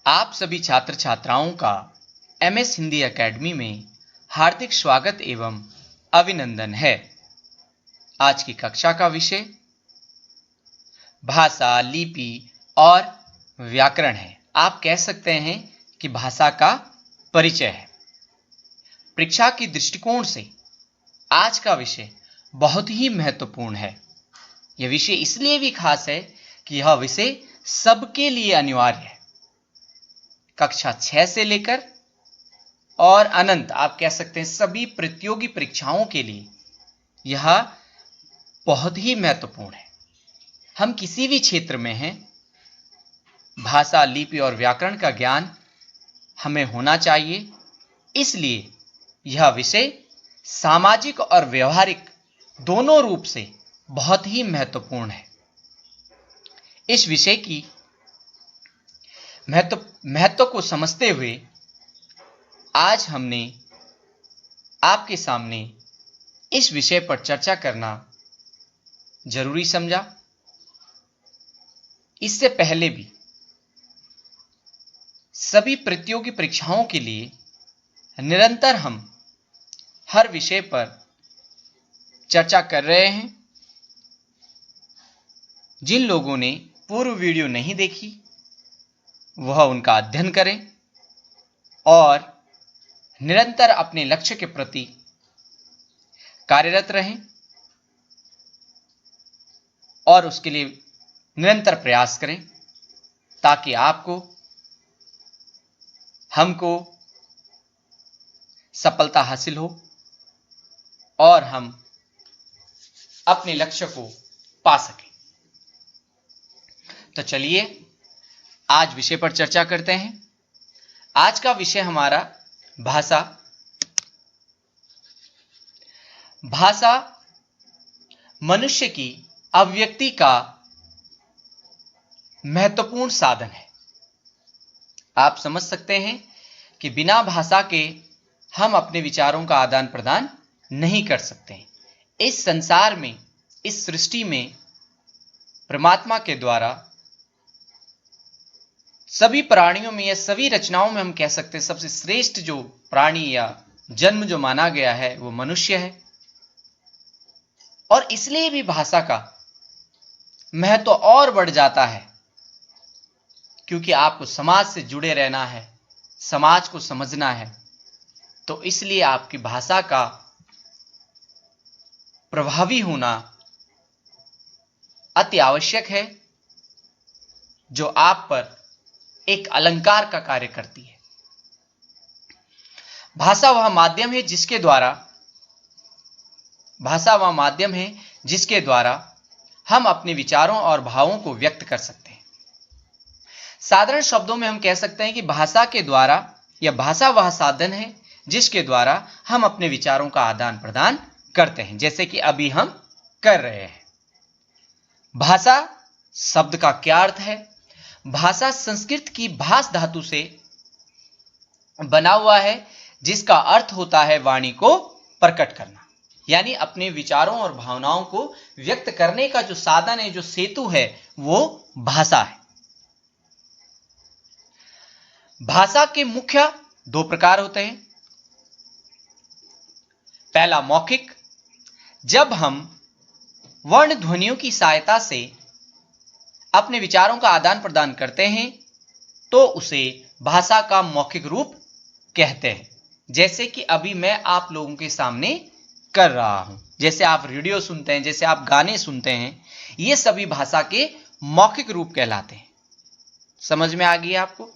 आप सभी छात्र छात्राओं का एमएस हिंदी एकेडमी में हार्दिक स्वागत एवं अभिनंदन है। आज की कक्षा का विषय भाषा, लिपि और व्याकरण है। आप कह सकते हैं कि भाषा का परिचय है। परीक्षा की दृष्टिकोण से आज का विषय बहुत ही महत्वपूर्ण है। यह विषय इसलिए भी खास है कि यह विषय सबके लिए अनिवार्य है। कक्षा 6 से लेकर और अनंत आप कह सकते हैं सभी प्रतियोगी परीक्षाओं के लिए यह बहुत ही महत्वपूर्ण है। हम किसी भी क्षेत्र में हैं, भाषा, लिपि और व्याकरण का ज्ञान हमें होना चाहिए। इसलिए यह विषय सामाजिक और व्यवहारिक दोनों रूप से बहुत ही महत्वपूर्ण है। इस विषय की महत्व को समझते हुए आज हमने आपके सामने इस विषय पर चर्चा करना जरूरी समझा। इससे पहले भी सभी प्रतियोगी परीक्षाओं के लिए निरंतर हम हर विषय पर चर्चा कर रहे हैं। जिन लोगों ने पूर्व वीडियो नहीं देखी वह उनका अध्ययन करें और निरंतर अपने लक्ष्य के प्रति कार्यरत रहें और उसके लिए निरंतर प्रयास करें ताकि आपको, हमको सफलता हासिल हो और हम अपने लक्ष्य को पा सकें। तो चलिए आज विषय पर चर्चा करते हैं। आज का विषय हमारा भाषा। भाषा मनुष्य की अभिव्यक्ति का महत्वपूर्ण साधन है। आप समझ सकते हैं कि बिना भाषा के हम अपने विचारों का आदान प्रदान नहीं कर सकते। इस संसार में, इस सृष्टि में परमात्मा के द्वारा सभी प्राणियों में या सभी रचनाओं में हम कह सकते हैं सबसे श्रेष्ठ जो प्राणी या जन्म जो माना गया है वो मनुष्य है। और इसलिए भी भाषा का महत्व और बढ़ जाता है क्योंकि आपको समाज से जुड़े रहना है, समाज को समझना है। तो इसलिए आपकी भाषा का प्रभावी होना अति आवश्यक है, जो आप पर एक अलंकार का कार्य करती है। भाषा वह माध्यम है जिसके द्वारा हम अपने विचारों और भावों को व्यक्त कर सकते हैं। साधारण शब्दों में हम कह सकते हैं कि भाषा के द्वारा या भाषा वह साधन है जिसके द्वारा हम अपने विचारों का आदान प्रदान करते हैं, जैसे कि अभी हम कर रहे हैं। भाषा शब्द का क्या अर्थ है? भाषा संस्कृत की भाष धातु से बना हुआ है जिसका अर्थ होता है वाणी को प्रकट करना, यानी अपने विचारों और भावनाओं को व्यक्त करने का जो साधन है, जो सेतु है, वो भाषा है। भाषा के मुख्य दो प्रकार होते हैं। पहला मौखिक, जब हम वर्ण ध्वनियों की सहायता से अपने विचारों का आदान प्रदान करते हैं तो उसे भाषा का मौखिक रूप कहते हैं। जैसे कि अभी मैं आप लोगों के सामने कर रहा हूं, जैसे आप रेडियो सुनते हैं, जैसे आप गाने सुनते हैं, ये सभी भाषा के मौखिक रूप कहलाते हैं। समझ में आ गई आपको?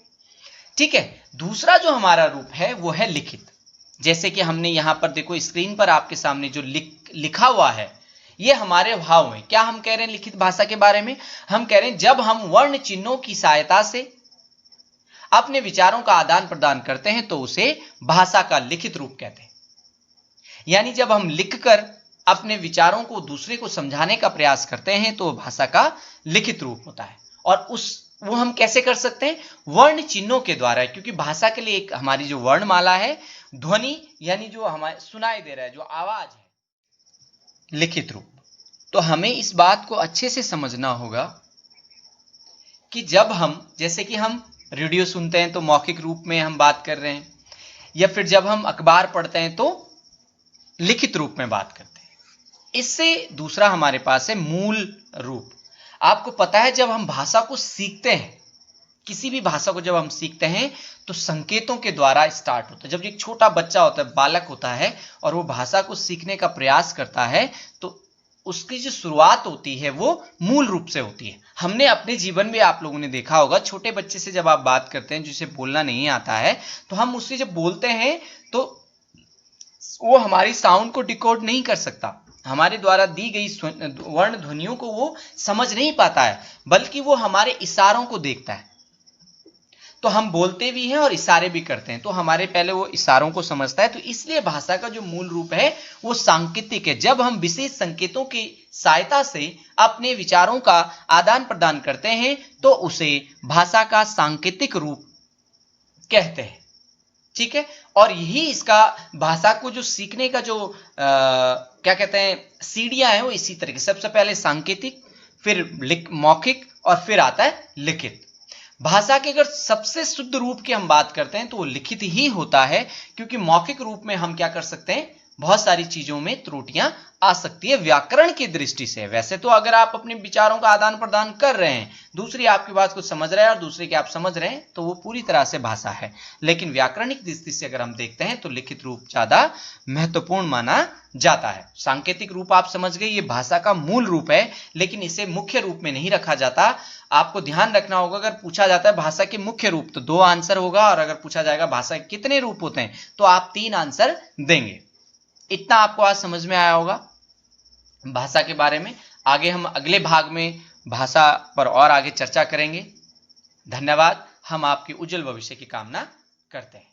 ठीक है। दूसरा जो हमारा रूप है वो है लिखित। जैसे कि हमने यहां पर देखो स्क्रीन पर आपके सामने जो लिखा हुआ है, ये हमारे भाव में क्या हम कह रहे हैं लिखित भाषा के बारे में? हम कह रहे हैं जब हम वर्ण चिन्हों की सहायता से अपने विचारों का आदान प्रदान करते हैं तो उसे भाषा का लिखित रूप कहते हैं। यानी जब हम लिखकर अपने विचारों को दूसरे को समझाने का प्रयास करते हैं तो भाषा का लिखित रूप होता है। और वो हम कैसे कर सकते हैं? वर्ण चिन्हों के द्वारा, क्योंकि भाषा के लिए एक हमारी जो वर्णमाला है, ध्वनि यानी जो हमारे सुनाई दे रहा है, जो आवाज है, लिखित रूप। तो हमें इस बात को अच्छे से समझना होगा कि जब हम, जैसे कि हम रेडियो सुनते हैं तो मौखिक रूप में हम बात कर रहे हैं, या फिर जब हम अखबार पढ़ते हैं तो लिखित रूप में बात करते हैं। इससे दूसरा हमारे पास है मूल रूप। आपको पता है जब हम भाषा को सीखते हैं, किसी भी भाषा को जब हम सीखते हैं तो संकेतों के द्वारा स्टार्ट होता है। जब एक छोटा बच्चा होता है, बालक होता है, और वो भाषा को सीखने का प्रयास करता है तो उसकी जो शुरुआत होती है वो मूल रूप से होती है। हमने अपने जीवन में, आप लोगों ने देखा होगा, छोटे बच्चे से जब आप बात करते हैं जिसे बोलना नहीं आता है, तो हम उससे जब बोलते हैं तो वो हमारी साउंड को डिकोड नहीं कर सकता, हमारे द्वारा दी गई वर्ण ध्वनियों को वो समझ नहीं पाता है, बल्कि वो हमारे इशारों को देखता है। तो हम बोलते भी हैं और इशारे भी करते हैं, तो हमारे पहले वो इशारों को समझता है। तो इसलिए भाषा का जो मूल रूप है वो सांकेतिक है। जब हम विशेष संकेतों की सहायता से अपने विचारों का आदान प्रदान करते हैं तो उसे भाषा का सांकेतिक रूप कहते हैं। ठीक है, और यही इसका भाषा को जो सीखने का जो क्या कहते हैं, सीढ़ियां हैं वो इसी तरीके। सबसे पहले सांकेतिक, फिर मौखिक, और फिर आता है लिखित। भाषा के अगर सबसे शुद्ध रूप की हम बात करते हैं तो वो लिखित ही होता है, क्योंकि मौखिक रूप में हम क्या कर सकते हैं, बहुत सारी चीजों में त्रुटियां आ सकती है व्याकरण की दृष्टि से। वैसे तो अगर आप अपने विचारों का आदान प्रदान कर रहे हैं, दूसरी आपकी बात को समझ रहे हैं और दूसरे की आप समझ रहे हैं, तो वो पूरी तरह से भाषा है। लेकिन व्याकरणिक दृष्टि से अगर हम देखते हैं तो लिखित रूप ज्यादा महत्वपूर्ण माना जाता है। सांकेतिक रूप आप समझ गए, ये भाषा का मूल रूप है, लेकिन इसे मुख्य रूप में नहीं रखा जाता। आपको ध्यान रखना होगा, अगर पूछा जाता है भाषा के मुख्य रूप तो 2 आंसर होगा, और अगर पूछा जाएगा भाषा के कितने रूप होते हैं तो आप 3 आंसर देंगे। इतना आपको आज समझ में आया होगा भाषा के बारे में। आगे हम अगले भाग में भाषा पर और आगे चर्चा करेंगे। धन्यवाद। हम आपके उज्जवल भविष्य की कामना करते हैं।